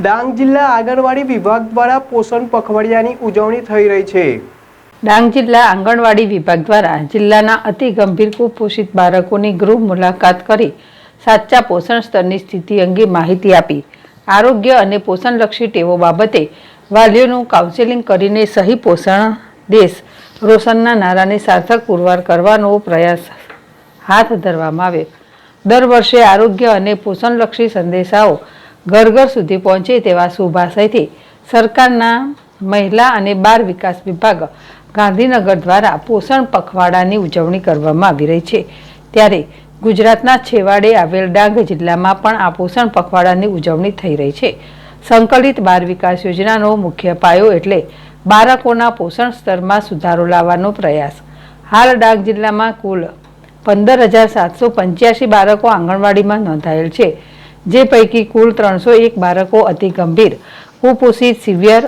ડાંગ જિલ્લા આંગણવાડી વિભાગ દ્વારા પોષણ પખવાડિયાની ઉજવણી થઈ રહી છે। ડાંગ જિલ્લા આંગણવાડી વિભાગ દ્વારા જિલ્લાના અતિ ગંભીર કુપોષિત બાળકોની ગૃહ મુલાકાત કરી સાચા પોષણ સ્તરની સ્થિતિ અંગે માહિતી આપી આરોગ્ય અને પોષણલક્ષી ટેવો બાબતે વાલીઓનું કાઉન્સેલિંગ કરીને સહી પોષણ દેશ રોશનના નારાને સાર્થક પુરવાર કરવાનો પ્રયાસ હાથ ધરવામાં આવ્યો। દર વર્ષે આરોગ્ય અને પોષણલક્ષી સંદેશાઓ ઘર ઘર સુધી પહોંચે તેવા શુભાશયથી સરકારના મહિલા અને બાળ વિકાસ વિભાગ ગાંધીનગર દ્વારા પોષણ પખવાડાની ઉજવણી કરવામાં આવી રહી છે। ત્યારે ગુજરાતના છેવાડે આવેલ ડાંગ જિલ્લામાં પણ આ પોષણ પખવાડાની ઉજવણી થઈ રહી છે। સંકલિત બાળ વિકાસ યોજનાનો મુખ્ય પાયો એટલે બાળકોના પોષણ સ્તરમાં સુધારો લાવવાનો પ્રયાસ। હાલ ડાંગ જિલ્લામાં કુલ 15,785 બાળકો આંગણવાડીમાં નોંધાયેલ છે, જે પૈકી કુલ 301 બાળકો અતિ ગંભીર કુપોષિત સિવિયર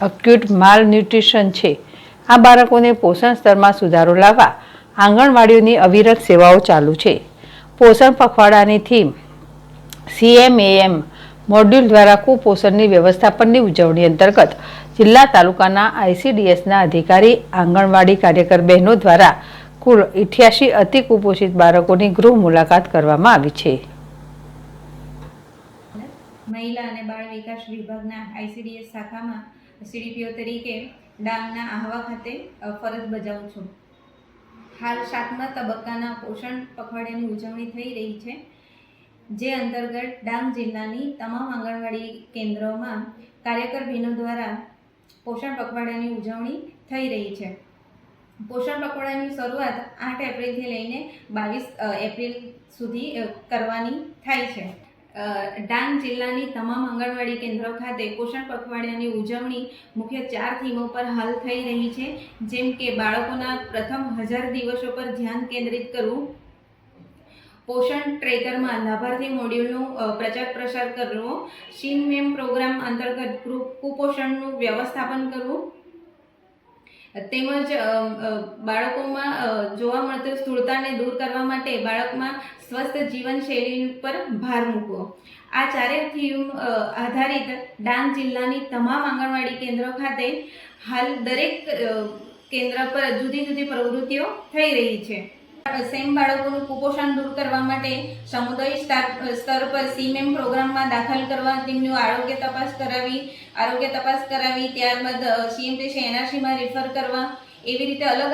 અક્યુટ માલ ન્યુટ્રિશન છે। આ બાળકોને પોષણ સ્તરમાં સુધારો લાવવા આંગણવાડીઓની અવિરત સેવાઓ ચાલુ છે। પોષણ પખવાડાની થીમ CMAM મોડ્યુલ દ્વારા કુપોષણની વ્યવસ્થાપનની ઉજવણી અંતર્ગત જિલ્લા તાલુકાના ICDSના અધિકારી આંગણવાડી કાર્યકર બહેનો દ્વારા કુલ 88 અતિ કુપોષિત બાળકોની ગૃહ મુલાકાત કરવામાં આવી છે। મહિલા અને બાળ વિકાસ વિભાગના ICDS શાખામાં CDPO તરીકે ડાંગના આહવા ખાતે ફરજ બજાવું છું। હાલ 7મા તબક્કાના પોષણ પખવાડિયાની ઉજવણી થઈ રહી છે, જે અંતર્ગત ડાંગ જિલ્લાની તમામ આંગણવાડી કેન્દ્રોમાં કાર્યકર બહેનો દ્વારા પોષણ પખવાડિયાની ઉજવણી થઈ રહી છે। પોષણ પખવાડિયાની શરૂઆત 8 એપ્રિલથી લઈને 22 એપ્રિલ સુધી કરવાની થાય છે। ડાંગ જિલ્લાની તમામ આંગણવાડી કેન્દ્રો ખાતે પોષણ પખવાડિયાની ઉજવણી મુખ્ય 4 થીમો પર હાલ થઈ રહી છે, જેમ કે બાળકોના પ્રથમ 1000 દિવસો પર ધ્યાન કેન્દ્રિત કરવું, પોષણ ટ્રેકરમાં લાભાર્થી મોડ્યુલનું પ્રચાર પ્રસાર કરવો, CMAM પ્રોગ્રામ અંતર્ગત કુપોષણનું વ્યવસ્થાપન કરવું, તેમજ બાળકોમાં જોવા મળતી સ્થૂળતાને દૂર કરવા માટે બાળકમાં સ્વસ્થ જીવનશૈલી પર ભાર મૂકવો। આ ચારેય થીમ આધારિત ડાંગ જિલ્લાની તમામ આંગણવાડી કેન્દ્રો ખાતે હાલ દરેક કેન્દ્ર પર જુદી જુદી પ્રવૃત્તિઓ થઈ રહી છે। સેમ બાળકોનું કુપોષણ દૂર કરવા માટે સમુદાય સ્તર પર CMAM પ્રોગ્રામમાં દાખલ કરવા, તેમનું આરોગ્ય તપાસ કરાવી ત્યારબાદ CMTC NRCમાં રેફર કરવા, એવી રીતે અલગ